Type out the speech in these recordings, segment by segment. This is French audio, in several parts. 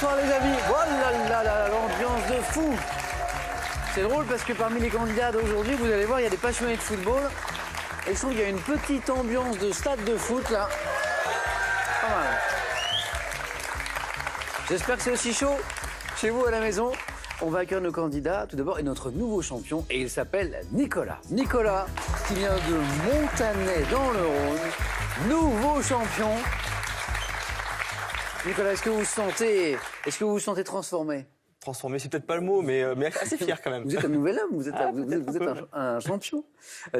Bonsoir les amis. Voilà l'ambiance de fou. C'est drôle parce que parmi les candidats d'aujourd'hui, vous allez voir, il y a des passionnés de football. Et je trouve qu'il y a une petite ambiance de stade de foot là. Pas mal. J'espère que c'est aussi chaud chez vous à la maison. On va accueillir nos candidats tout d'abord et notre nouveau champion. Et il s'appelle Nicolas. Nicolas qui vient de Montanet dans le Rhône. Nouveau champion. Nicolas, est-ce que vous vous sentez transformé? Transformé, c'est peut-être pas le mot, mais assez fier quand même. Vous êtes un nouvel homme, vous êtes un champion.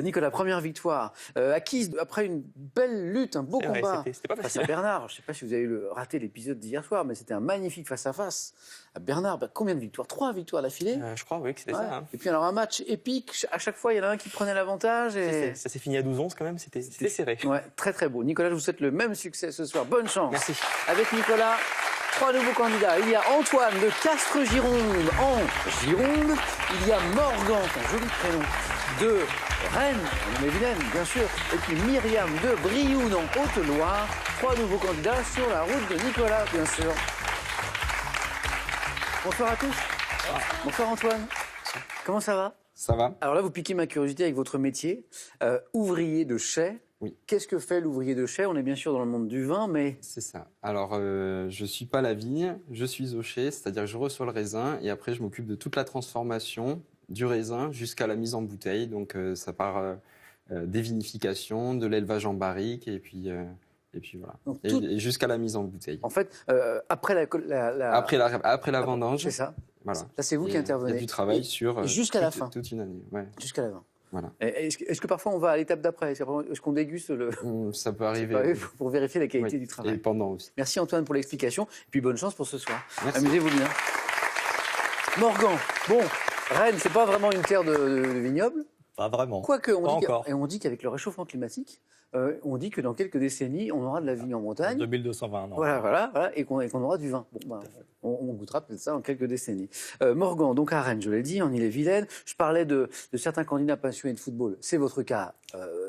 Nicolas, première victoire acquise après une belle lutte, un beau combat c'était pas facile. face à Bernard. Je ne sais pas si vous avez raté l'épisode d'hier soir, mais c'était un magnifique face-à-face à Bernard. Combien de victoires? 3 victoires d'affilée. Je crois, oui, que c'était ça. Hein. Et puis alors un match épique, à chaque fois il y en a un qui prenait l'avantage. Et... Ça s'est fini à 12-11 quand même, c'était serré. Ouais, très très beau. Nicolas, je vous souhaite le même succès ce soir. Bonne chance. Merci. Avec Nicolas, 3 nouveaux candidats. Il y a Antoine de Castres-Gironde en Gironde. Il y a Morgan, un joli prénom, de Rennes, en Ille-et-Vilaine, bien sûr. Et puis Myriam de Brioude en Haute-Loire. 3 nouveaux candidats sur la route de Nicolas, bien sûr. Bonsoir à tous. Bonsoir Antoine. Comment ça va? Ça va. Alors là, vous piquez ma curiosité avec votre métier. Ouvrier de chai. Oui. Qu'est-ce que fait l'ouvrier de chai? On est bien sûr dans le monde du vin, mais... C'est ça. Alors, je ne suis pas la vigne, je suis au chai, c'est-à-dire que je reçois le raisin et après, je m'occupe de toute la transformation du raisin jusqu'à la mise en bouteille. Donc, ça part des vinifications, de l'élevage en barrique et puis voilà. Donc, Et jusqu'à la mise en bouteille. En fait, après la vendange. C'est ça. Voilà. Là, c'est vous qui intervenez. Il y a du travail sur jusqu'à la fin. Toute une année. Ouais. Jusqu'à la fin. Voilà. Est-ce que parfois on va à l'étape d'après? Est-ce qu'on déguste le... Ça peut arriver. Pour vérifier la qualité oui. du travail. Et pendant aussi. Merci Antoine pour l'explication. Et puis bonne chance pour ce soir. Merci. Amusez-vous bien. Morgan, bon, Rennes, c'est pas vraiment une terre de vignoble. Pas vraiment. Quoique, on dit qu'avec le réchauffement climatique, on dit que dans quelques décennies, on aura de la vigne en Bretagne. 2220 ans. Voilà, et qu'on aura du vin. Bon, on goûtera peut-être ça en quelques décennies. Morgan, donc à Rennes, je l'ai dit, en Ille-et-Vilaine. Je parlais de certains candidats passionnés de football. C'est votre cas,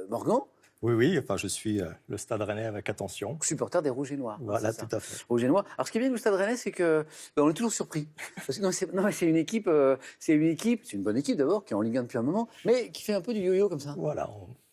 Morgan? Oui, enfin, je suis le Stade Rennais avec attention. Supporter des Rouges et Noirs. Voilà, tout à fait. Rouges et Noirs. Alors, ce qui est bien du Stade Rennais, c'est que on est toujours surpris. Parce que c'est une équipe, c'est une bonne équipe d'abord, qui est en Ligue 1 depuis un moment, mais qui fait un peu du yo-yo comme ça. Voilà,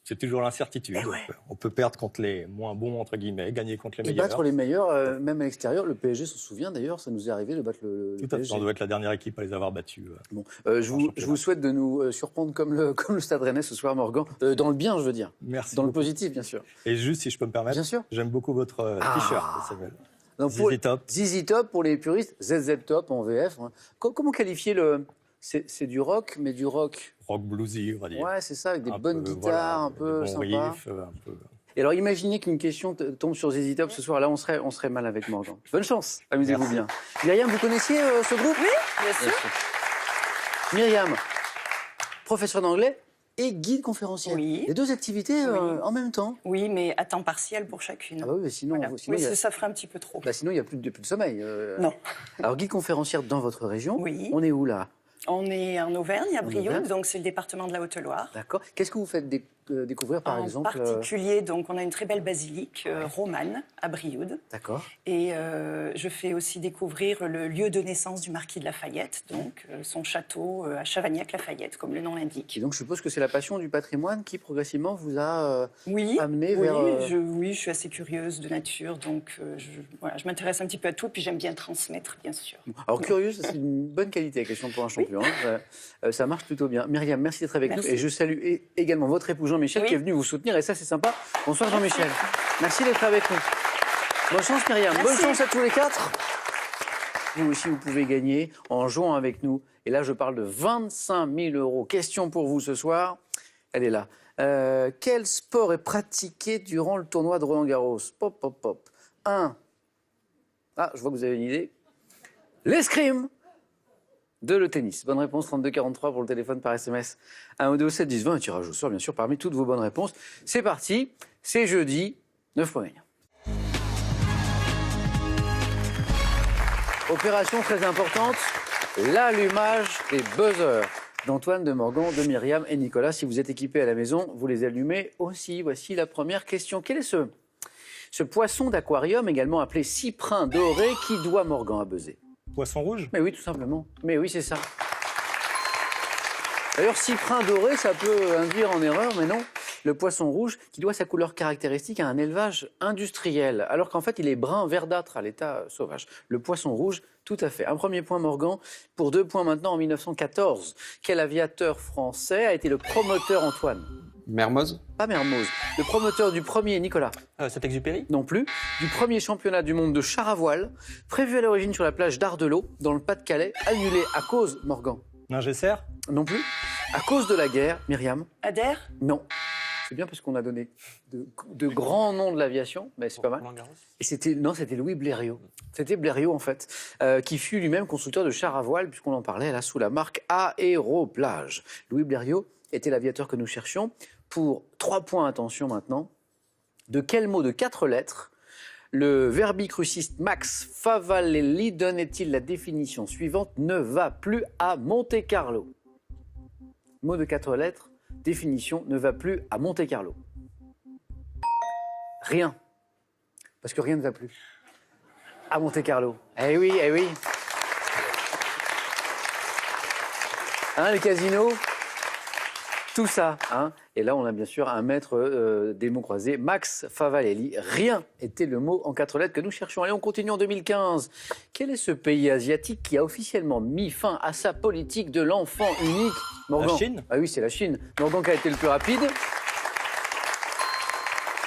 c'est toujours l'incertitude. Ouais. On peut perdre contre les moins bons, entre guillemets, gagner contre les Et meilleurs. battre les meilleurs, même à l'extérieur. Le PSG s'en souvient d'ailleurs, ça nous est arrivé de battre le Tout à fait, PSG. on doit être la dernière équipe à les avoir battus. Bon, je vous souhaite de nous surprendre comme le Stade Rennais ce soir, Morgan. Dans le bien, je veux dire. Merci. Dans le beaucoup. positif, bien sûr. Et juste, si je peux me permettre, Bien sûr. j'aime beaucoup votre t-shirt, Samuel. Donc, ZZ Top. ZZ Top pour les puristes, ZZ Top en VF. Comment qualifier le... C'est du rock, mais du rock... Rock bluesy, on va dire. Ouais, c'est ça, avec des Un bonnes peu, guitares, voilà, un peu des bons sympa. riffs, un peu... Et alors, imaginez qu'une question tombe sur ZZ Top ce soir. Là, on serait mal avec Morgan. Bonne chance, amusez-vous Merci. bien. Myriam, vous connaissiez ce groupe? Oui, bien sûr. Myriam, professeur d'anglais et guide conférencier. Oui. Les 2 activités Oui. en même temps. Oui, mais à temps partiel pour chacune. Ah bah oui, mais sinon, Voilà. sinon, Oui, il y a... ça ferait un petit peu trop. sinon, il n'y a plus de sommeil. Non. Alors, guide conférencière dans votre région. Oui. On est où là? On est en Auvergne, à Auvergne. Brioude, donc c'est le département de la Haute-Loire. D'accord. Qu'est-ce que vous faites découvrir par En exemple particulier, donc, on a une très belle basilique romane à Brioude. D'accord. Et je fais aussi découvrir le lieu de naissance du marquis de Lafayette, donc son château à Chavagnac-Lafayette, comme le nom l'indique. Et donc, je suppose que c'est la passion du patrimoine qui, progressivement, vous a Oui, amené oui, vers... je suis assez curieuse de nature, donc je m'intéresse un petit peu à tout, puis j'aime bien transmettre, bien sûr. Alors, curieuse, c'est une bonne qualité, la question pour un champion. Hein. Ça marche plutôt bien. Myriam, merci d'être avec Merci. nous. Et je salue également votre époux Jean-Michel Oui. qui est venu vous soutenir. Et ça, c'est sympa. Bonsoir Jean-Michel. Merci d'être avec nous. Bonne chance Myriam. Merci. Bonne chance à tous les 4. Vous aussi, vous pouvez gagner en jouant avec nous. Et là, je parle de 25 000 €. Question pour vous ce soir. Elle est là. Quel sport est pratiqué durant le tournoi de Roland-Garros? Pop, pop, pop. 1. Ah, je vois que vous avez une idée. L'escrime. 2, le tennis. Bonne réponse, 3243 pour le téléphone par SMS. 1 ou 2 7 10 20, un tirage au sort, bien sûr, parmi toutes vos bonnes réponses. C'est parti, c'est jeudi, 9 points gagnants. Opération très importante, l'allumage des buzzers d'Antoine, de Morgan, de Myriam et Nicolas. Si vous êtes équipés à la maison, vous les allumez aussi. Voici la première question. Quel est ce poisson d'aquarium, également appelé cyprin doré, qui doit Morgan à buzzer? Poisson rouge? Mais oui, tout simplement. Mais oui, c'est ça. D'ailleurs, cyprin doré, ça peut induire en erreur, mais non. Le poisson rouge, qui doit sa couleur caractéristique à un élevage industriel, alors qu'en fait, il est brun verdâtre à l'état sauvage. Le poisson rouge, tout à fait. Un premier point, Morgan. Pour 2 points maintenant, en 1914. Quel aviateur français a été le promoteur, Antoine? Mermoz? Pas Mermoz. Le promoteur du premier, Nicolas? Saint-Exupéry? Non plus. Du premier championnat du monde de char à voile, prévu à l'origine sur la plage d'Ardelot, dans le Pas-de-Calais, annulé à cause, Morgan? Ningesser? Non plus. À cause de la guerre, Myriam? Adhère? Non. C'est bien parce qu'on a donné de grands noms de l'aviation, mais c'est pas mal. Roland-Garros? Et c'était Louis Blériot. C'était Blériot en fait, qui fut lui-même constructeur de chars à voile, puisqu'on en parlait là sous la marque Aéroplage. Louis Blériot était l'aviateur que nous cherchions. Pour 3 points, attention maintenant. De quel mot de 4 lettres le verbicruciste Max Favalelli donnait-il la définition suivante: ne va plus à Monte-Carlo? Mot de 4 lettres, définition: ne va plus à Monte-Carlo. Rien. Parce que rien ne va plus. À Monte-Carlo. Eh oui, eh oui. Hein, les casinos? Tout ça, hein. Et là, on a bien sûr un maître des mots croisés, Max Favalelli. Rien était le mot en 4 lettres que nous cherchions. Allez, on continue en 2015. Quel est ce pays asiatique qui a officiellement mis fin à sa politique de l'enfant unique? Morgan. La Chine? Ah oui, c'est la Chine. Morgan qui a été le plus rapide.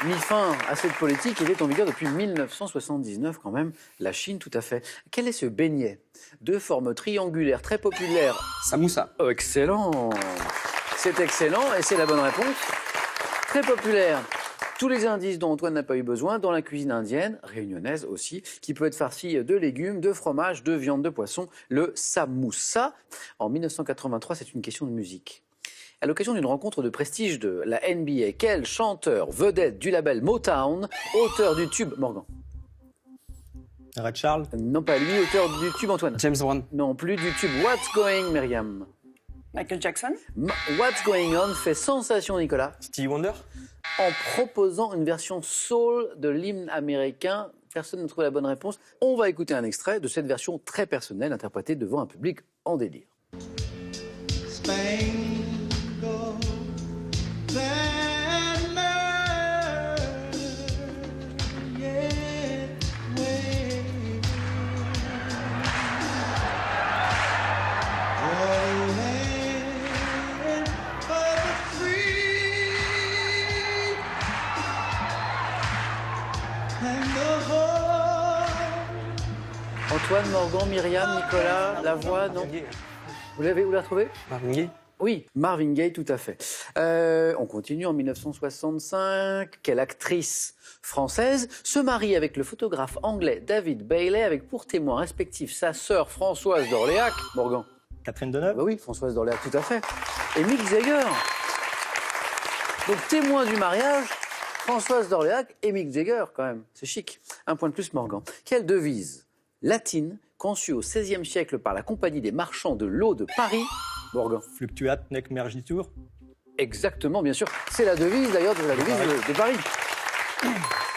Mis fin à cette politique qui était en vigueur depuis 1979 quand même. La Chine, tout à fait. Quel est ce beignet de forme triangulaire très populaire? Samoussa. Oh, excellent. C'est excellent et c'est la bonne réponse. Très populaire. Tous les indices dont Antoine n'a pas eu besoin dans la cuisine indienne, réunionnaise aussi, qui peut être farcie de légumes, de fromage, de viande, de poisson, le samoussa. En 1983, c'est une question de musique. À l'occasion d'une rencontre de prestige de la NBA, quel chanteur vedette du label Motown, auteur du tube Morgan? Red Charles? Non pas lui, auteur du tube Antoine. James Brown. Non plus du tube What's Going Myriam. Michael Jackson? What's Going On fait sensation, Nicolas, Stevie Wonder? en proposant une version soul de l'hymne américain. Personne n'a trouvé la bonne réponse. On va écouter un extrait de cette version très personnelle interprétée devant un public en délire. Antoine, Morgan, Myriam, Nicolas, la voix, non? Vous l'avez retrouvé? Marvin Gaye? Oui, Marvin Gaye, tout à fait. On continue en 1965. Quelle actrice française se marie avec le photographe anglais David Bailey, avec pour témoin respectif sa sœur Françoise d'Orléac? Morgan? Catherine Deneuve? Bah oui, Françoise d'Orléac, tout à fait. Et Mick Jagger. Donc témoin du mariage, Françoise d'Orléac et Mick Jagger, quand même. C'est chic. Un point de plus, Morgan. Quelle devise latine conçue au XVIe siècle par la Compagnie des marchands de l'eau de Paris? Morgan? Fluctuat nec mergitur? Exactement, bien sûr. C'est la devise, d'ailleurs, de la devise de Paris.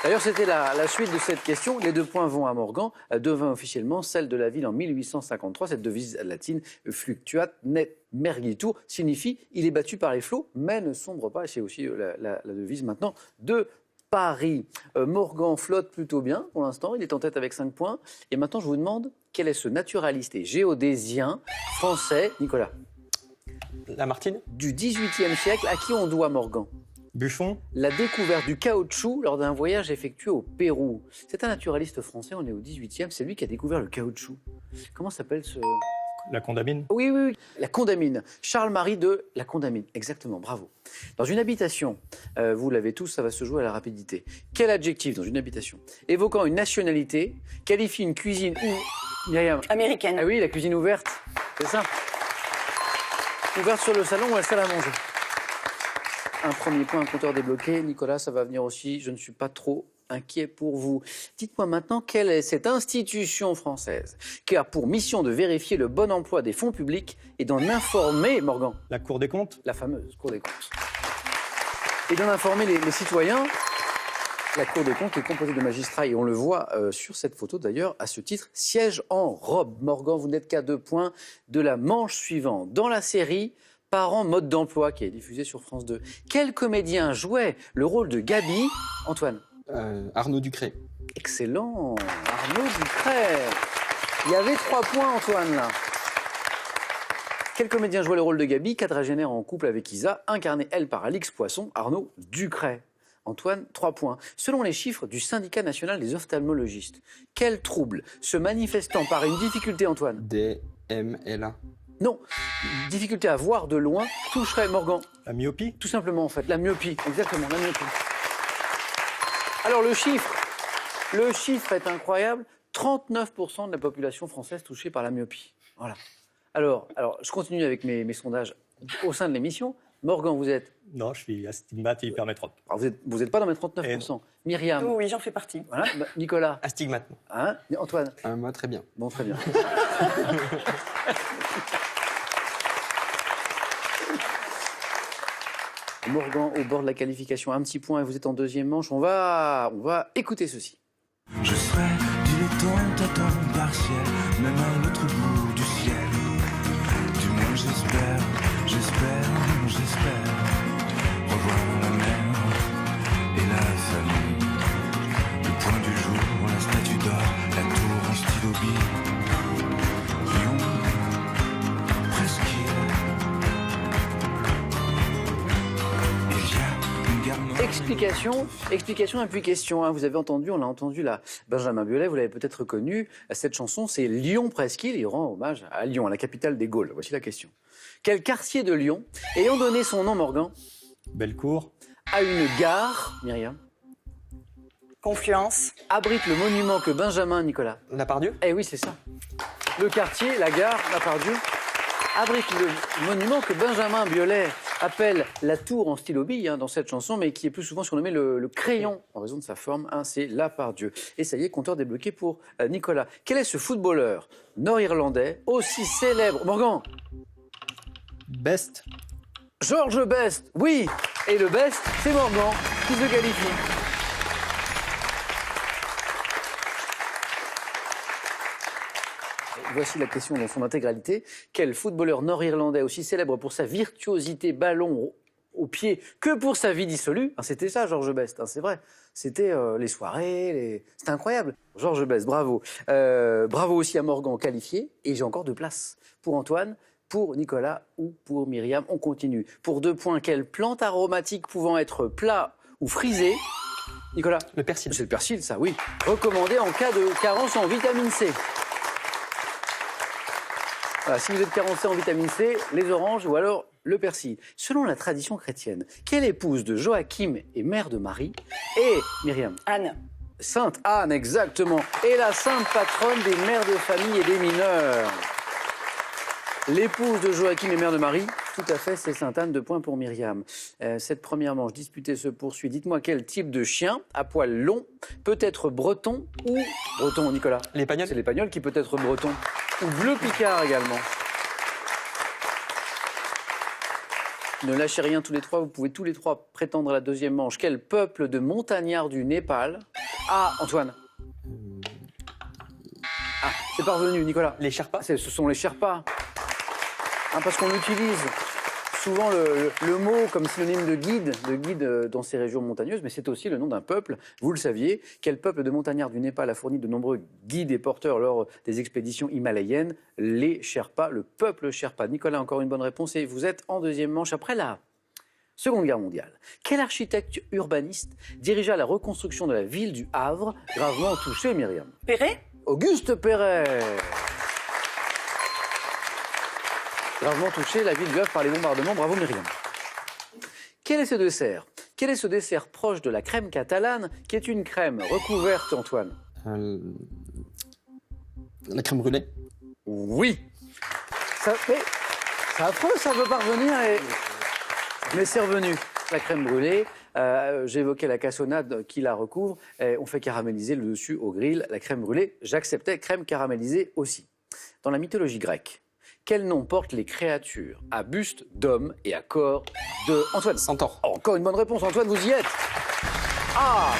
D'ailleurs, c'était la suite de cette question. Les 2 points vont à Morgan. Devint officiellement celle de la ville en 1853. Cette devise latine, fluctuat nec mergitur, signifie « il est battu par les flots, mais ne sombre pas ». C'est aussi la devise maintenant de Paris. Morgan flotte plutôt bien pour l'instant. Il est en tête avec 5 points. Et maintenant, je vous demande, quel est ce naturaliste et géodésien français, Nicolas? Lamartine? Du XVIIIe siècle, à qui on doit, Morgan? Buffon? La découverte du caoutchouc lors d'un voyage effectué au Pérou. C'est un naturaliste français, on est au XVIIIe, c'est lui qui a découvert le caoutchouc. Comment s'appelle ce... La Condamine? Oui, oui, oui, la Condamine. Charles-Marie de la Condamine, exactement, bravo. Dans une habitation, vous l'avez tous, ça va se jouer à la rapidité. Quel adjectif dans une habitation évoquant une nationalité qualifie une cuisine ou... Myriam? Américaine. Ah oui, la cuisine ouverte, c'est ça. Ouverte sur le salon ou la salle à manger. Un premier point, un compteur débloqué. Nicolas, ça va venir aussi. Je ne suis pas trop inquiet pour vous. Dites-moi maintenant, quelle est cette institution française qui a pour mission de vérifier le bon emploi des fonds publics et d'en informer, Morgan? La Cour des comptes? La fameuse Cour des comptes. Et d'en informer les citoyens La Cour des comptes est composée de magistrats et on le voit sur cette photo d'ailleurs, à ce titre, siège en robe. Morgan, vous n'êtes qu'à 2 points de la manche suivante. Dans la série Parents mode d'emploi qui est diffusée sur France 2, quel comédien jouait le rôle de Gabi? Antoine? Arnaud Ducré. Excellent, Arnaud Ducré. Il y avait 3 points, Antoine, là. Quel comédien jouait le rôle de Gabi, quadragénaire en couple avec Isa, incarné, elle, par Alix Poisson? Arnaud Ducré. Antoine, 3 points. Selon les chiffres du Syndicat national des ophtalmologistes, quel trouble se manifestant par une difficulté, Antoine? DMLA. Non, difficulté à voir de loin toucherait Morgan. La myopie? Tout simplement, en fait, la myopie. Exactement, la myopie. Alors, le chiffre est incroyable. 39% de la population française touchée par la myopie. Voilà. Alors je continue avec mes sondages au sein de l'émission. Morgan, vous êtes? Non, je suis astigmate et hypermétrope. Alors, vous n'êtes pas dans mes 39%. Myriam? Oh oui, j'en fais partie. Voilà. Nicolas? Astigmate. Hein? Antoine? Moi, très bien. Bon, très bien. Morgan, au bord de la qualification, un petit point et vous êtes en deuxième manche. On va écouter ceci. Je serai dilettante à temps partiel, même à l'autre bout du ciel. Du moins j'espère revoir la mer et la famille. Le point du jour, la statue d'or, la tour en stylo bille. Lyon, presqu'île. Il y a une gare noire. Explication et puis question. Hein. Vous avez entendu, on a entendu là, Benjamin Biolay, vous l'avez peut-être reconnu. Cette chanson, c'est Lyon Presqu'île. Il rend hommage à Lyon, à la capitale des Gaules. Voici la question. Quel quartier de Lyon, ayant donné son nom, Morgan, Bellecour? a une gare, Myriam, Confluence. abrite le monument que Benjamin, Nicolas? La Pardieu? Eh oui, c'est ça. Le quartier, la gare, la Pardieu, abrite le monument que Benjamin Biolay appelle la tour en stylo bille dans cette chanson, mais qui est plus souvent surnommé le crayon, en raison de sa forme. C'est la Pardieu. Et ça y est, compteur débloqué pour Nicolas. Quel est ce footballeur nord-irlandais aussi célèbre? Morgan? Best? George Best, oui. Et le Best, c'est Morgan qui se qualifie. Voici la question dans son intégralité. Quel footballeur nord-irlandais aussi célèbre pour sa virtuosité ballon au pied que pour sa vie dissolue? C'était ça, George Best, c'est vrai. C'était les soirées, c'était incroyable. George Best, bravo. Bravo aussi à Morgan qualifié. Et j'ai encore 2 places pour Antoine, pour Nicolas ou pour Myriam. On continue. Pour 2 points, quelle plante aromatique pouvant être plat ou frisée? Nicolas? Le persil. C'est le persil, ça, oui. Recommandé en cas de carence en vitamine C. Voilà, si vous êtes carencé en vitamine C, les oranges ou alors le persil. Selon la tradition chrétienne, quelle épouse de Joachim et mère de Marie est Myriam? Anne. Sainte Anne, exactement. Et la sainte patronne des mères de famille et des mineurs. L'épouse de Joachim et mère de Marie, tout à fait, c'est Sainte Anne, 2 points pour Myriam. Cette première manche disputée se poursuit. Dites-moi quel type de chien à poil long peut être breton ou... Breton, Nicolas? L'épagnol? C'est l'épagnol qui peut être breton. Ou bleu picard également. Ne lâchez rien tous les 3, vous pouvez tous les 3 prétendre à la deuxième manche. Quel peuple de montagnards du Népal? Ah, Antoine. Ah, c'est parvenu, Nicolas. Les Sherpas? Ce sont les Sherpas. Parce qu'on utilise souvent le mot comme synonyme de guide dans ces régions montagneuses, mais c'est aussi le nom d'un peuple. Vous le saviez, quel peuple de montagnards du Népal a fourni de nombreux guides et porteurs lors des expéditions himalayennes? Les Sherpas, le peuple Sherpa. Nicolas, encore une bonne réponse et vous êtes en deuxième manche après la Seconde Guerre mondiale. Quel architecte urbaniste dirigea la reconstruction de la ville du Havre, gravement touchée, Myriam? Perret? Auguste Perret. Gravement touché, la ville du Havre par les bombardements. Bravo Myriam. Quel est ce dessert? Quel est ce dessert proche de la crème catalane, qui est une crème recouverte, Antoine? La crème brûlée. Oui. C'est affreux, ça veut pas revenir. Mais c'est revenu. La crème brûlée. J'évoquais la cassonade qui la recouvre. On fait caraméliser le dessus au grill. La crème brûlée, j'acceptais. Crème caramélisée aussi. Dans la mythologie grecque, quel nom portent les créatures à buste d'homme et à corps de... Antoine. Centaure. Oh, encore une bonne réponse, Antoine, vous y êtes. Ah,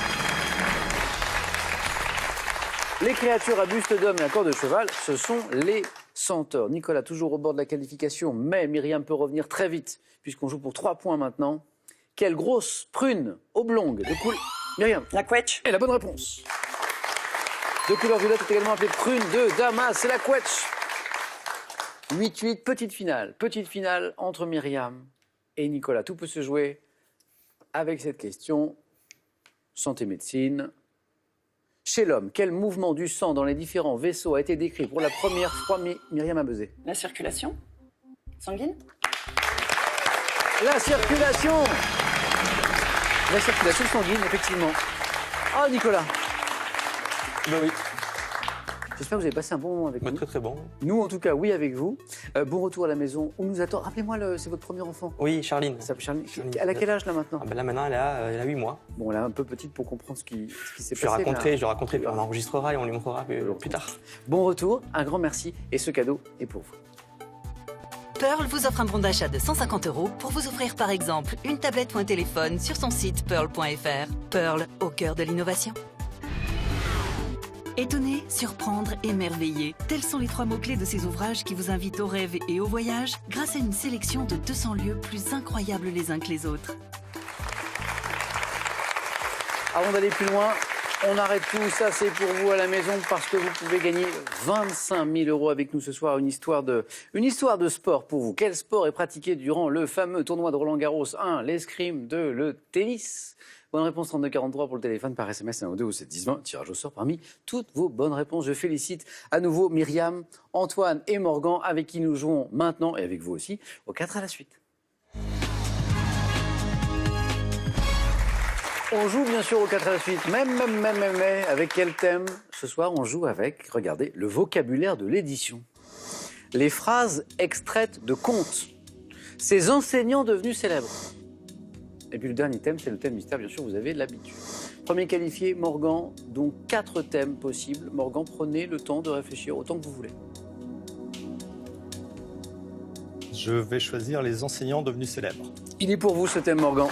Les créatures à buste d'homme et à corps de cheval, ce sont les centaures. Nicolas, toujours au bord de la qualification, mais Myriam peut revenir très vite, puisqu'on joue pour 3 points maintenant. Quelle grosse prune oblongue de couleur... Myriam. La quetch. Et la bonne réponse. De couleur violette est également appelée prune de Damas. C'est la quetch. 8-8, petite finale. Petite finale entre Myriam et Nicolas. Tout peut se jouer avec cette question. Santé médecine. Chez l'homme, quel mouvement du sang dans les différents vaisseaux a été décrit pour la première fois Myriam a buzzé? La circulation sanguine. La circulation. La circulation sanguine, effectivement. Ah, Nicolas. Ben oui, J'espère que vous avez passé un bon moment avec nous. très très bon. Nous, en tout cas, oui, avec vous. Bon retour à la maison. On nous attend. Rappelez-moi, c'est votre premier enfant. Oui, Charline. Ça s'appelle Charline. Charline. Elle a quel âge, là, maintenant? Ah ben là maintenant, elle a 8 mois. Bon, elle est un peu petite pour comprendre ce qui s'est Je lui passé. raconterai, puis on enregistrera et on lui montrera plus tard. Bon retour, un grand merci. Et ce cadeau est pour vous. Pearl vous offre un bon d'achat de 150 € pour vous offrir par exemple une tablette ou un téléphone sur son site pearl.fr. Pearl, au cœur de l'innovation. Étonner, surprendre, émerveiller. Tels sont les 3 mots-clés de ces ouvrages qui vous invitent au rêve et au voyage grâce à une sélection de 200 lieux plus incroyables les uns que les autres. Avant d'aller plus loin, on arrête tout. Ça, c'est pour vous à la maison parce que vous pouvez gagner 25 000 € avec nous ce soir. Une histoire de sport pour vous. Quel sport est pratiqué durant le fameux tournoi de Roland-Garros? 1. L'escrime. 2. Le tennis. Bonne réponse 3243 pour le téléphone, par SMS 1 ou 2 ou 7 10 20. Tirage au sort parmi toutes vos bonnes réponses. Je félicite à nouveau Myriam, Antoine et Morgan avec qui nous jouons maintenant et avec vous aussi au 4 à la suite. On joue bien sûr au 4 à la suite, mais avec quel thème? Ce soir, on joue avec, regardez, le vocabulaire de l'édition. Les phrases extraites de contes. Ces enseignants devenus célèbres. Et puis le dernier thème, c'est le thème mystère, bien sûr, vous avez l'habitude. Premier qualifié, Morgan, donc 4 thèmes possibles. Morgan, prenez le temps de réfléchir autant que vous voulez. Je vais choisir les enseignants devenus célèbres. Il est pour vous ce thème, Morgan.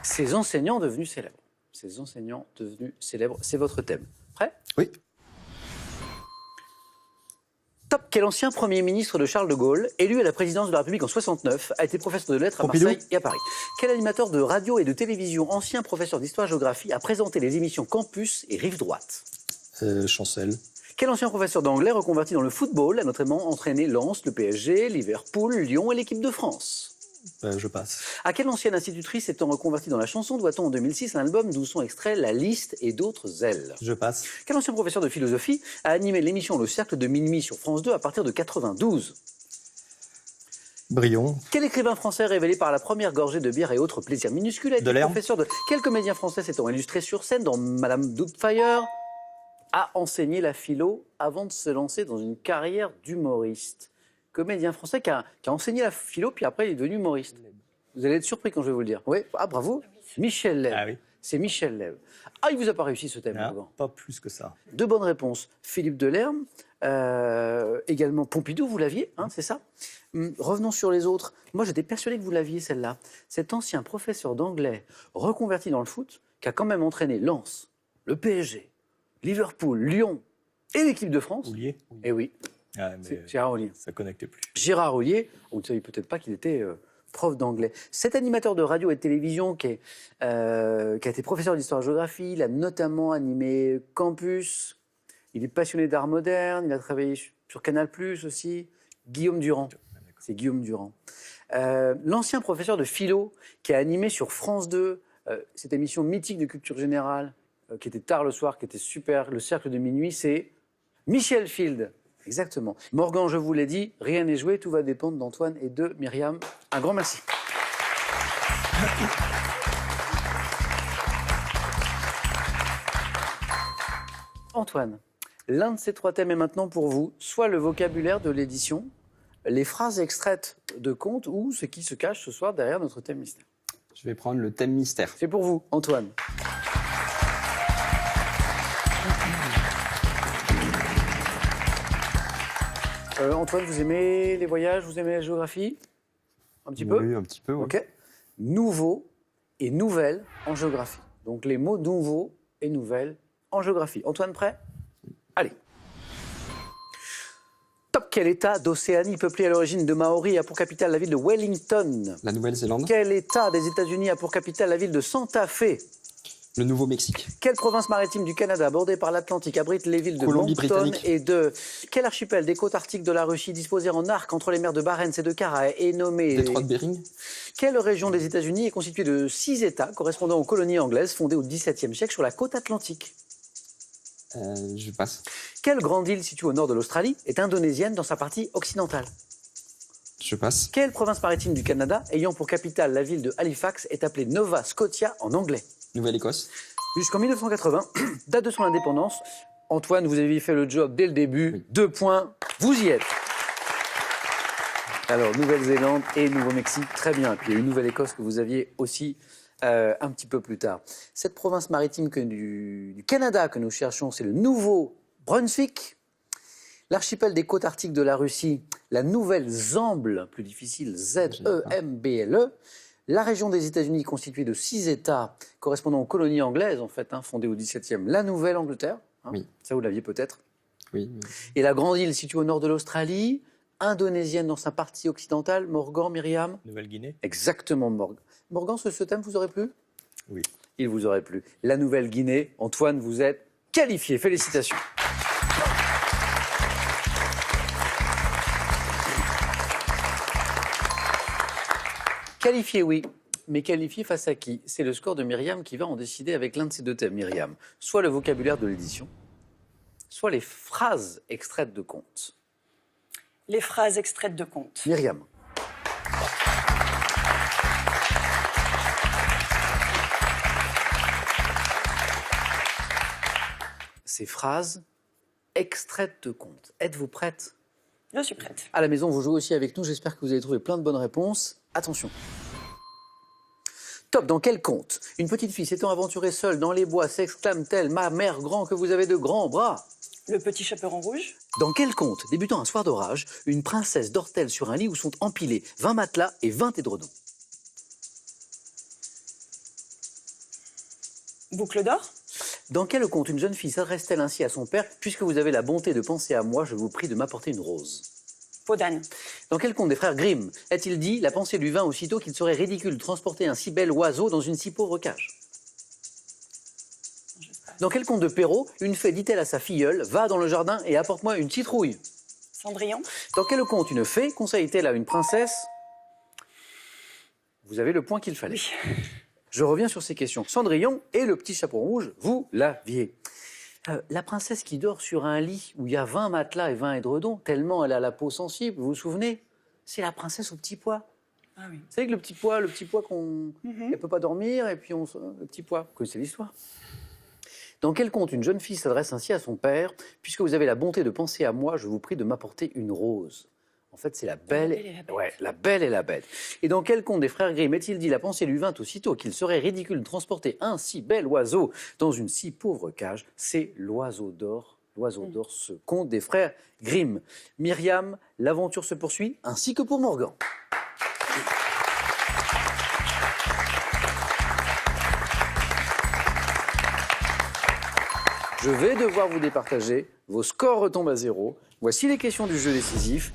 Ces enseignants devenus célèbres. Ces enseignants devenus célèbres, c'est votre thème. Prêt? Oui. Top. Quel ancien Premier ministre de Charles de Gaulle, élu à la présidence de la République en 69, a été professeur de lettres à Pompidou. Marseille et à Paris? Quel animateur de radio et de télévision, ancien professeur d'histoire-géographie, a présenté les émissions Campus et Rive Droite? Chancel. Quel ancien professeur d'anglais reconverti dans le football a notamment entraîné Lens, le PSG, Liverpool, Lyon et l'équipe de France? Je passe. À quelle ancienne institutrice étant reconvertie dans la chanson doit-on en 2006 un album d'où sont extraits La Liste et d'autres ailes? Je passe. Quel ancien professeur de philosophie a animé l'émission Le Cercle de Minuit sur France 2 à partir de 92? Brion. Quel écrivain français révélé par la première gorgée de bière et autres plaisirs minuscules a été Delerme. professeur de... Quel comédien français s'étant illustré sur scène dans Madame Doubtfire a enseigné la philo avant de se lancer dans une carrière d'humoriste? Comédien français qui a enseigné la philo, puis après il est devenu humoriste. Vous allez être surpris quand je vais vous le dire. Oui, ah bravo. Michel Lève. Ah oui. C'est Michel Lève. Ah, il vous a pas réussi ce thème, Ah, Morgan. pas plus que ça. 2 bonnes réponses. Philippe Delerme, également Pompidou, vous l'aviez, hein, c'est ça? Revenons sur les autres. Moi, j'étais persuadé que vous l'aviez, celle-là. Cet ancien professeur d'anglais reconverti dans le foot, qui a quand même entraîné Lens, le PSG, Liverpool, Lyon et l'équipe de France. Oulier. Eh oui, Ah, mais c'est Gérard Houllier. ça connectait plus. Gérard Houllier, vous ne saviez peut-être pas qu'il était prof d'anglais. Cet animateur de radio et de télévision qui a été professeur d'histoire-géographie, il a notamment animé Campus, il est passionné d'art moderne, il a travaillé sur Canal+ aussi, Guillaume Durand. C'est Guillaume Durand. L'ancien professeur de philo qui a animé sur France 2 cette émission mythique de culture générale, qui était tard le soir, qui était super, Le Cercle de Minuit, c'est Michel Field. Exactement. Morgan, je vous l'ai dit, rien n'est joué, tout va dépendre d'Antoine et de Myriam. Un grand merci. Antoine, l'un de ces 3 thèmes est maintenant pour vous, soit le vocabulaire de l'édition, les phrases extraites de contes ou ce qui se cache ce soir derrière notre thème mystère. Je vais prendre le thème mystère. C'est pour vous, Antoine. Antoine, vous aimez les voyages, vous aimez la géographie? Un petit peu? Oui, un petit peu, oui. Ok. nouveau et nouvelle en géographie. Donc les mots nouveau et nouvelle en géographie. Antoine, prêt? Allez. Top. Quel État d'Océanie peuplé à l'origine de Maoris a pour capitale la ville de Wellington? La Nouvelle-Zélande. Quel État des États-Unis a pour capitale la ville de Santa Fe? Le Nouveau-Mexique. Quelle province maritime du Canada bordée par l'Atlantique abrite les villes de Moncton Colombie-Britannique. et de... Quel archipel des côtes arctiques de la Russie disposé en arc entre les mers de Barents et de Kara est nommé... Détroit de Bering. Quelle région des États-Unis est constituée de 6 États correspondant aux colonies anglaises fondées au XVIIe siècle sur la côte atlantique? Je passe. Quelle grande île située au nord de l'Australie est indonésienne dans sa partie occidentale? Je passe. Quelle province maritime du Canada ayant pour capitale la ville de Halifax est appelée Nova Scotia en anglais? Nouvelle-Écosse. Jusqu'en 1980, date de son indépendance. Antoine, vous avez fait le job dès le début. 2 points, vous y êtes. Alors, Nouvelle-Zélande et Nouveau-Mexique, très bien. Puis il y a une Nouvelle-Écosse que vous aviez aussi un petit peu plus tard. Cette province maritime du Canada que nous cherchons, c'est le Nouveau-Brunswick. L'archipel des côtes arctiques de la Russie, la Nouvelle-Zamble, plus difficile, Z-E-M-B-L-E. La région des États-Unis constituée de 6 États correspondant aux colonies anglaises, en fait, fondées au XVIIe, la Nouvelle-Angleterre, Oui. Ça vous l'aviez peut-être. Oui. Et la grande île située au nord de l'Australie, indonésienne dans sa partie occidentale, Morgan, Myriam. Nouvelle-Guinée. Exactement, Morgan. Morgan, ce thème vous aurait plu? Oui. Il vous aurait plu. La Nouvelle-Guinée, Antoine, vous êtes qualifié. Félicitations. Qualifié, oui. Mais qualifié face à qui? C'est le score de Myriam qui va en décider avec l'un de ces 2 thèmes, Myriam. Soit le vocabulaire de l'édition, soit les phrases extraites de contes. Les phrases extraites de contes. Myriam. Ces phrases extraites de contes. Êtes-vous prête? Je suis prête. À la maison, vous jouez aussi avec nous. J'espère que vous avez trouvé plein de bonnes réponses. Attention. Top, dans quel conte une petite fille s'étant aventurée seule dans les bois s'exclame-t-elle « Ma mère grand que vous avez de grands bras !» Le petit chaperon rouge. Dans quel conte, débutant un soir d'orage, une princesse dort-elle sur un lit où sont empilés 20 matelas et 20 édredons? Boucle d'or. Dans quel conte une jeune fille s'adresse-t-elle ainsi à son père « Puisque vous avez la bonté de penser à moi, je vous prie de m'apporter une rose ?» Peau d'âne. Dans quel conte des frères Grimm est-il dit « La pensée lui vint aussitôt qu'il serait ridicule de transporter un si bel oiseau dans une si pauvre cage ?» Dans quel conte de Perrault, une fée dit-elle à sa filleule « Va dans le jardin et apporte-moi une citrouille ?» Cendrillon. Dans quel conte une fée conseille-t-elle à une princesse? Vous avez le point qu'il fallait. Oui. Je reviens sur ces questions. Cendrillon et le petit chaperon rouge, vous l'aviez. La princesse qui dort sur un lit où il y a 20 matelas et 20 édredons, tellement elle a la peau sensible, vous vous souvenez? C'est la princesse au petit pois. Ah oui. Vous savez que le petit pois qu'on ne peut pas dormir, et puis le petit pois. Vous connaissez l'histoire? Dans quel conte une jeune fille s'adresse ainsi à son père? Puisque vous avez la bonté de penser à moi, je vous prie de m'apporter une rose. En fait, c'est la Belle et la Bête. Ouais, la Belle et la Bête. Et dans quel conte des frères Grimm est-il dit la pensée lui vint aussitôt qu'il serait ridicule de transporter un si bel oiseau dans une si pauvre cage? C'est l'oiseau d'or. L'oiseau d'or, ce conte des frères Grimm. Myriam, l'aventure se poursuit, ainsi que pour Morgan. Je vais devoir vous départager. Vos scores retombent à 0. Voici les questions du jeu décisif.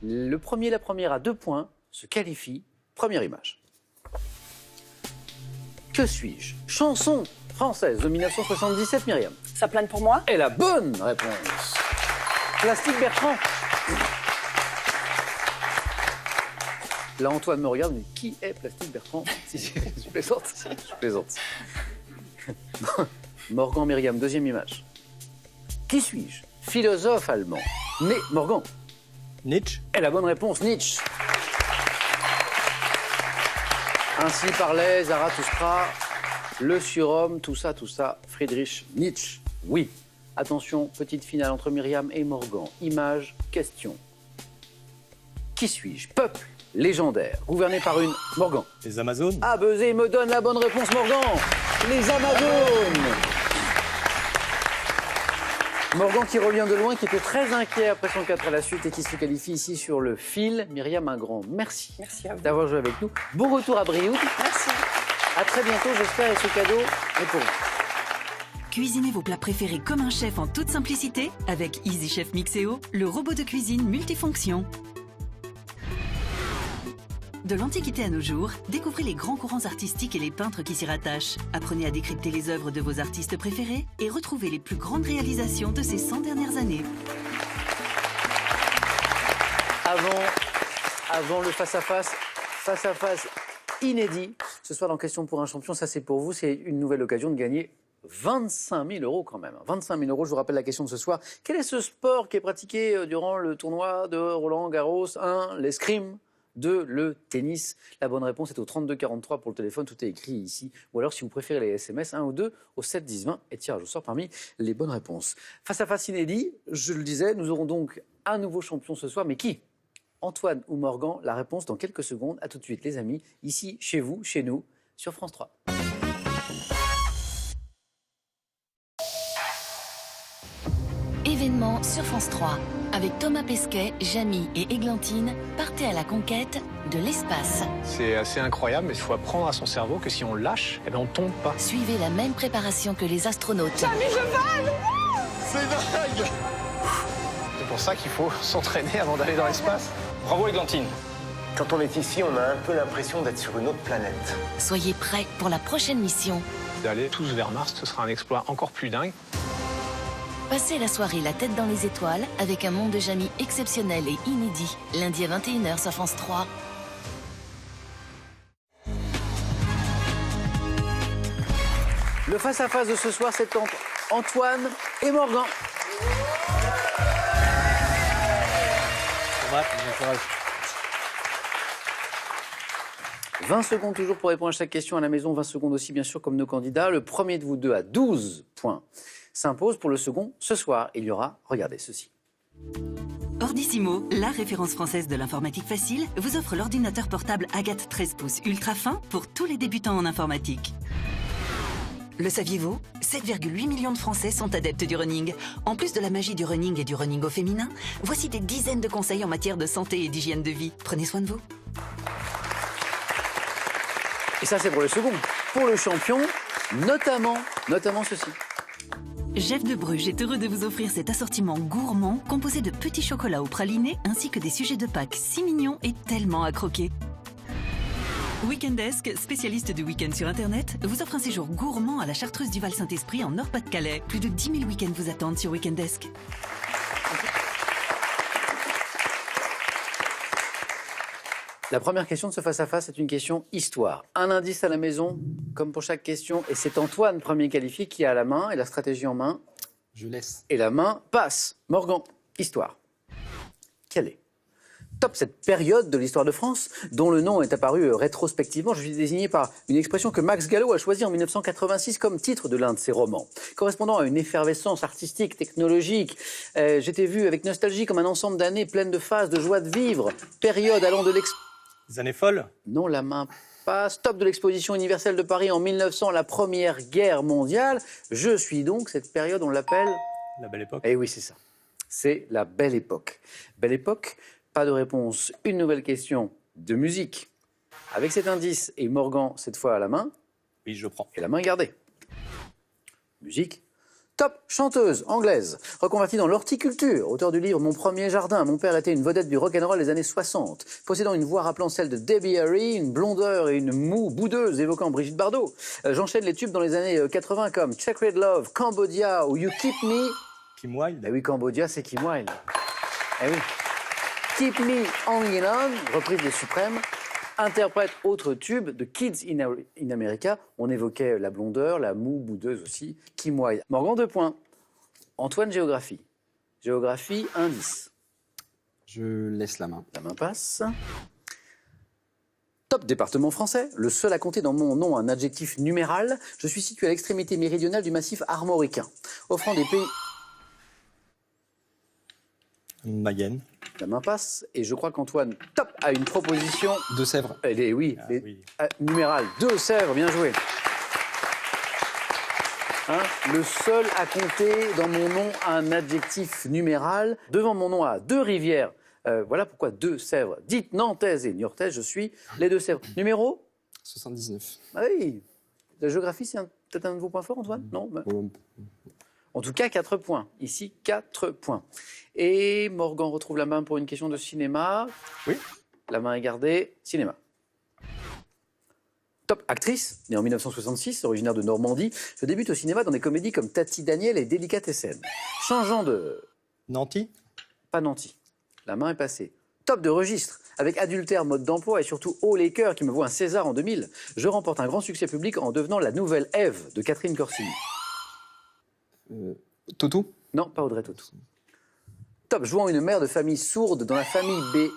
Le premier, la première à 2 points, se qualifie. Première image. Que suis-je? Chanson française de 1977, Myriam. Ça plane pour moi. Et la bonne réponse. Plastique Bertrand. Là, Antoine me regarde, mais qui est Plastique Bertrand? Si, je plaisante. Je plaisante. Morgan, Myriam, deuxième image. Qui suis-je? Philosophe allemand. Né, Morgan. Nietzsche. Et la bonne réponse, Nietzsche. Ainsi parlait Zarathustra, le surhomme, tout ça, Friedrich Nietzsche. Oui. Attention, petite finale entre Myriam et Morgan. Image, question. Qui suis-je? Peuple légendaire, gouverné par une... Morgan. Les Amazones. Ah, Beuzé me donne la bonne réponse, Morgan. Les Amazones. Morgan qui revient de loin, qui était très inquiet après son 4 à la suite et qui se qualifie ici sur le fil. Myriam, un grand merci. Merci à vous. D'avoir joué avec nous. Bon retour à Brioude. Merci. À très bientôt, j'espère, et ce cadeau est pour vous. Cuisinez vos plats préférés comme un chef en toute simplicité avec Easy Chef Mixeo, le robot de cuisine multifonction. De l'Antiquité à nos jours, découvrez les grands courants artistiques et les peintres qui s'y rattachent. Apprenez à décrypter les œuvres de vos artistes préférés et retrouvez les plus grandes réalisations de ces 100 dernières années. Avant le face-à-face inédit, ce soir dans Question pour un champion, ça c'est pour vous, c'est une nouvelle occasion de gagner 25 000 euros quand même. 25 000 euros, je vous rappelle la question de ce soir. Quel est ce sport qui est pratiqué durant le tournoi de Roland-Garros? 1, l'escrime. 2, le tennis. La bonne réponse est au 32 43 pour le téléphone, tout est écrit ici. Ou alors, si vous préférez les SMS, 1 ou 2 au 7 10 20 et tirage au sort parmi les bonnes réponses. Face à face inédit, je le disais, nous aurons donc un nouveau champion ce soir, mais qui? Antoine ou Morgan? La réponse dans quelques secondes. À tout de suite, les amis, ici, chez vous, chez nous, sur France 3. Événement sur France 3. Avec Thomas Pesquet, Jamy et Églantine, partez à la conquête de l'espace. C'est assez incroyable, mais il faut apprendre à son cerveau que si on lâche, eh ben on tombe pas. Suivez la même préparation que les astronautes. Jamy, je vole! C'est dingue! C'est pour ça qu'il faut s'entraîner avant d'aller dans l'espace. Bravo Églantine! Quand on est ici, on a un peu l'impression d'être sur une autre planète. Soyez prêts pour la prochaine mission. D'aller tous vers Mars, ce sera un exploit encore plus dingue. Passez la soirée la tête dans les étoiles avec un monde de Jamy exceptionnel et inédit. Lundi à 21h sur France 3. Le face-à-face de ce soir, c'est entre Antoine et Morgan. 20 secondes toujours pour répondre à chaque question à la maison, 20 secondes aussi bien sûr comme nos candidats. Le premier de vous deux à 12 points s'impose pour le second. Ce soir, il y aura, regardez ceci. Ordissimo, la référence française de l'informatique facile, vous offre l'ordinateur portable Agathe 13 pouces ultra fin pour tous les débutants en informatique. Le saviez-vous? 7,8 millions de Français sont adeptes du running. En plus de la magie du running et du running au féminin, voici des dizaines de conseils en matière de santé et d'hygiène de vie. Prenez soin de vous. Et ça, c'est pour le second. Pour le champion, notamment ceci. Jeff de Bruges est heureux de vous offrir cet assortiment gourmand composé de petits chocolats au praliné ainsi que des sujets de Pâques si mignons et tellement à croquer. Weekendesk, spécialiste du week-end sur Internet, vous offre un séjour gourmand à la Chartreuse du Val-Saint-Esprit en Nord-Pas-de-Calais. Plus de 10 000 week-ends vous attendent sur Weekendesk. La première question de ce face-à-face est une question histoire. Un indice à la maison, comme pour chaque question, et c'est Antoine, premier qualifié, qui a la main et la stratégie en main. Je laisse. Et la main passe. Morgan, histoire. Quelle est? Top cette période de l'histoire de France, dont le nom est apparu rétrospectivement. Je suis désigné par une expression que Max Gallo a choisie en 1986 comme titre de l'un de ses romans. Correspondant à une effervescence artistique, technologique, j'étais vu avec nostalgie comme un ensemble d'années pleines de phases, de joie de vivre. Période allant de Les années folles? Non, la main passe. Top de l'exposition universelle de Paris en 1900, la Première Guerre mondiale. Je suis donc cette période, on l'appelle... La Belle Époque. Eh oui, c'est ça. C'est la Belle Époque. Belle Époque, pas de réponse. Une nouvelle question de musique. Avec cet indice et Morgan, cette fois à la main. Oui, je prends. Et la main gardée. Musique. Top, chanteuse anglaise, reconvertie dans l'horticulture, auteur du livre Mon premier jardin. Mon père était une vedette du rock'n'roll des années 60, possédant une voix rappelant celle de Debbie Harry, une blondeur et une moue boudeuse évoquant Brigitte Bardot. J'enchaîne les tubes dans les années 80 comme Sacred Love, Cambodia ou You Keep Me. Kim Wilde. Eh oui, Cambodia, c'est Kim Wilde. Eh oui. Keep Me Hanging On, reprise des Suprêmes. Interprète autre tube de Kids in America. On évoquait la blondeur, la moue boudeuse aussi. Kim Wilde. Morgan, 2 points. Antoine, géographie. Géographie, indice. Je laisse la main. La main passe. Top département français, le seul à compter dans mon nom un adjectif numéral. Je suis situé à l'extrémité méridionale du massif armoricain, offrant des pays... Mayenne. La main passe, et je crois qu'Antoine, top, a une proposition... Deux-Sèvres. Elle est, oui, Ah, oui. numéral. Deux-Sèvres, bien joué. Hein, le seul à compter dans mon nom un adjectif numéral. Devant mon nom à deux rivières. Voilà pourquoi deux Sèvres. Dites Nantaise et Niortaise, je suis les deux Sèvres. Numéro 79. Ah oui. La géographie, c'est peut-être un de vos points forts, Antoine? Non. En tout cas, 4 points. Ici, 4 points. Et Morgan retrouve la main pour une question de cinéma. Oui. La main est gardée. Cinéma. Top actrice, née en 1966, originaire de Normandie. Je débute au cinéma dans des comédies comme Tati Daniel et Délicatessen. Changeant de... Nanty. Pas Nanty. La main est passée. Top de registre, avec Adultère, Mode d'emploi et surtout Haut les cœurs qui me vaut un César en 2000. Je remporte un grand succès public en devenant la nouvelle Ève de Catherine Corsini. Toto. Non, pas Audrey Tautou. Top, jouant une mère de famille sourde dans la famille B.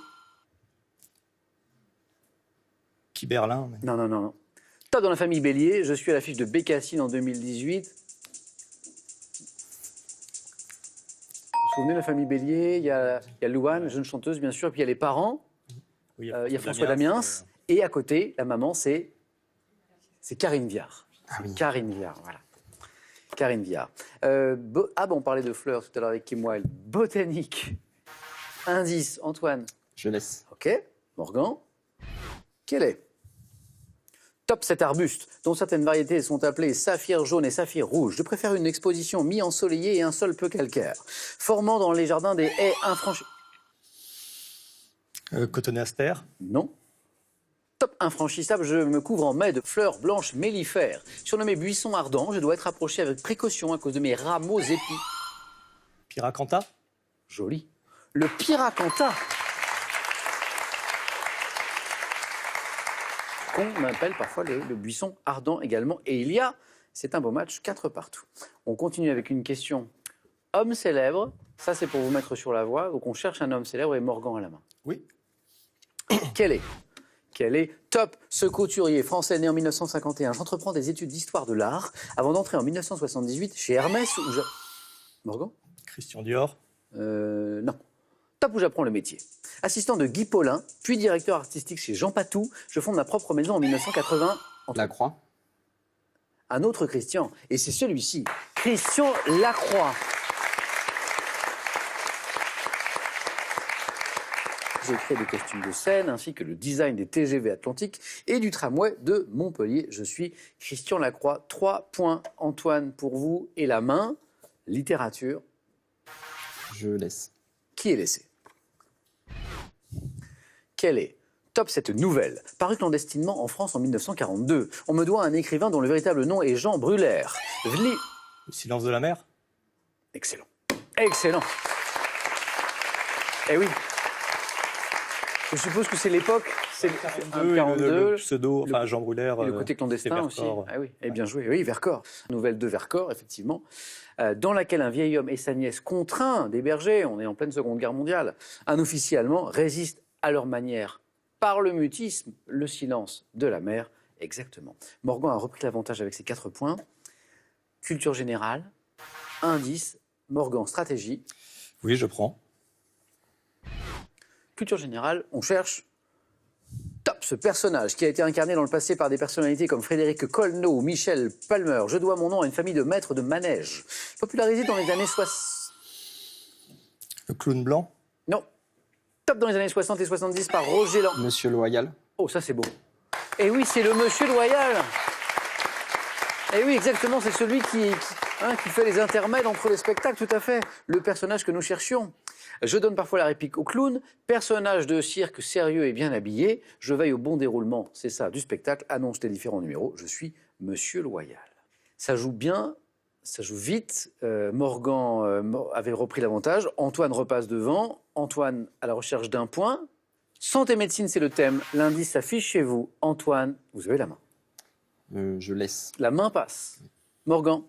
Kiberlin. Mais... Non. Top dans la famille Bélier, je suis à l'affiche de Bécassine en 2018. Vous vous souvenez de la famille Bélier? Il y a Louane, jeune chanteuse bien sûr, et puis il y a les parents. Oui, il y a François Damiens. Et à côté, la maman, c'est Karine Viard. Ah oui. Karine Viard, voilà. Karine Viard. On parlait de fleurs tout à l'heure avec Kim Wilde. Botanique. Indice, Antoine. Je laisse. Ok. Morgan. Quel est? Top, cet arbuste, dont certaines variétés sont appelées saphir jaune et saphir rouge. Je préfère une exposition mi-ensoleillée et un sol peu calcaire, formant dans les jardins des haies infranchibles. Cotonéaster. Non. Top infranchissable, je me couvre en mai de fleurs blanches mellifères. Surnommé buisson ardent, je dois être approché avec précaution à cause de mes rameaux épis. Piracantha. Joli. Le piracantha. Qu'on appelle parfois le buisson ardent également. Et c'est un beau match, 4 partout. On continue avec une question. Homme célèbre, ça c'est pour vous mettre sur la voie. Donc on cherche un homme célèbre et Morgan à la main. Oui. Quel est Top, ce couturier français né en 1951. J'entreprends des études d'histoire de l'art avant d'entrer en 1978 chez Hermès où Morgan? Christian Dior. Non. Top, où j'apprends le métier. Assistant de Guy Paulin, puis directeur artistique chez Jean Patou, je fonde ma propre maison en 1980. Lacroix. Un autre Christian, et c'est celui-ci, Christian Lacroix. J'ai créé des costumes de scène, ainsi que le design des TGV Atlantique et du tramway de Montpellier. Je suis Christian Lacroix. 3 points, Antoine, pour vous. Et la main, littérature. Je laisse. Qui est laissé? Quelle est? Top, cette nouvelle, parue clandestinement en France en 1942. On me doit un écrivain dont le véritable nom est Jean Brulaire. Le silence de la mer. Excellent. Excellent. Eh oui. Je suppose que c'est l'époque. C'est le 42, le pseudo, enfin Jean Brulaire. Et le côté clandestin aussi. Ah oui, et bien joué. Oui, Vercors. Nouvelle de Vercors, effectivement, dans laquelle un vieil homme et sa nièce contraints d'héberger, on est en pleine Seconde Guerre mondiale, un officier allemand résiste à leur manière, par le mutisme, le silence de la mer. Exactement. Morgan a repris l'avantage avec ses 4 points. Culture générale, indice, Morgan, stratégie. Oui, je prends. Culture générale, on cherche. Top, ce personnage qui a été incarné dans le passé par des personnalités comme Frédéric Colneau ou Michel Palmer. Je dois mon nom à une famille de maîtres de manège. Popularisé dans les années 60. Le clown blanc. Non. Top dans les années 60 et 70 par Roger Lang. Monsieur Loyal. Oh, ça c'est beau. Et oui, c'est le Monsieur Loyal. Et oui, exactement, c'est celui qui fait les intermèdes entre les spectacles, tout à fait. Le personnage que nous cherchions. Je donne parfois la réplique au clown. Personnage de cirque sérieux et bien habillé. Je veille au bon déroulement, c'est ça, du spectacle. Annonce les différents numéros. Je suis Monsieur Loyal. Ça joue bien, ça joue vite. Morgan avait repris l'avantage. Antoine repasse devant. Antoine à la recherche d'un point. Santé médecine, c'est le thème. L'indice s'affiche chez vous. Antoine, vous avez la main. Je laisse. La main passe. Morgan.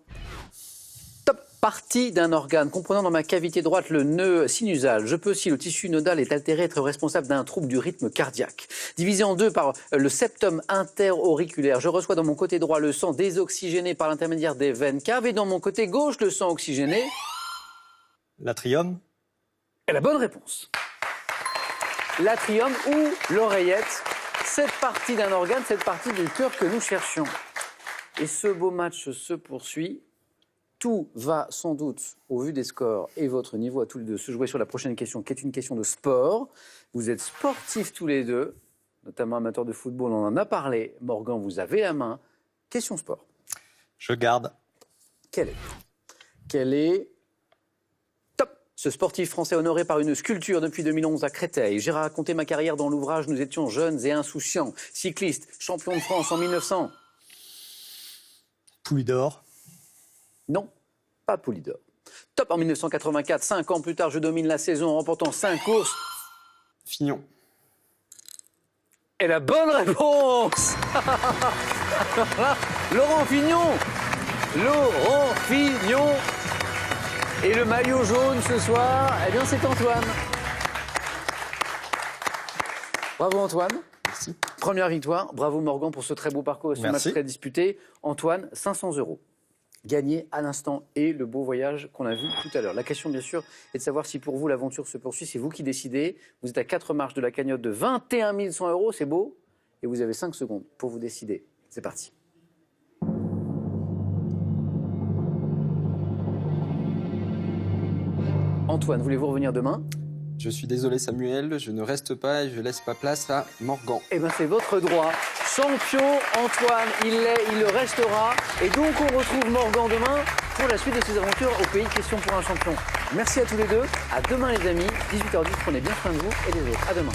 Top, partie d'un organe comprenant dans ma cavité droite le nœud sinusal. Je peux, si le tissu nodal est altéré, être responsable d'un trouble du rythme cardiaque. Divisé en deux par le septum interauriculaire, je reçois dans mon côté droit le sang désoxygéné par l'intermédiaire des veines caves et dans mon côté gauche le sang oxygéné. L'atrium. Et la bonne réponse. L'atrium ou l'oreillette, cette partie d'un organe, cette partie du cœur que nous cherchions. Et ce beau match se poursuit. Tout va sans doute, au vu des scores et votre niveau à tous les deux, se jouer sur la prochaine question, qui est une question de sport. Vous êtes sportifs tous les deux, notamment amateurs de football, on en a parlé. Morgan, vous avez la main. Question sport. Je garde. Quel est top ce sportif français honoré par une sculpture depuis 2011 à Créteil. J'ai raconté ma carrière dans l'ouvrage Nous étions jeunes et insouciants. Cycliste, champion de France en 1900. Poulidor. Non, pas Poulidor. Top en 1984, 5 ans plus tard, je domine la saison en remportant 5 courses. Fignon. Et la bonne réponse alors là, Laurent Fignon. Laurent Fignon. Et le maillot jaune ce soir, eh bien c'est Antoine. Bravo Antoine. Merci. Première victoire. Bravo Morgan pour ce très beau parcours et ce match très disputé. Antoine, 500 € gagnés à l'instant et le beau voyage qu'on a vu tout à l'heure. La question bien sûr est de savoir si pour vous l'aventure se poursuit. C'est vous qui décidez. Vous êtes à 4 marches de la cagnotte de 21 100 €. C'est beau. Et vous avez 5 secondes pour vous décider. C'est parti. Antoine, voulez-vous revenir demain? Je suis désolé Samuel, je ne reste pas et je laisse pas place à Morgan. Eh bien c'est votre droit. Champion Antoine, il l'est, il le restera. Et donc on retrouve Morgan demain pour la suite de ses aventures au pays Question pour un champion. Merci à tous les deux. À demain les amis, 18h10, prenez bien soin de vous et des autres. À demain.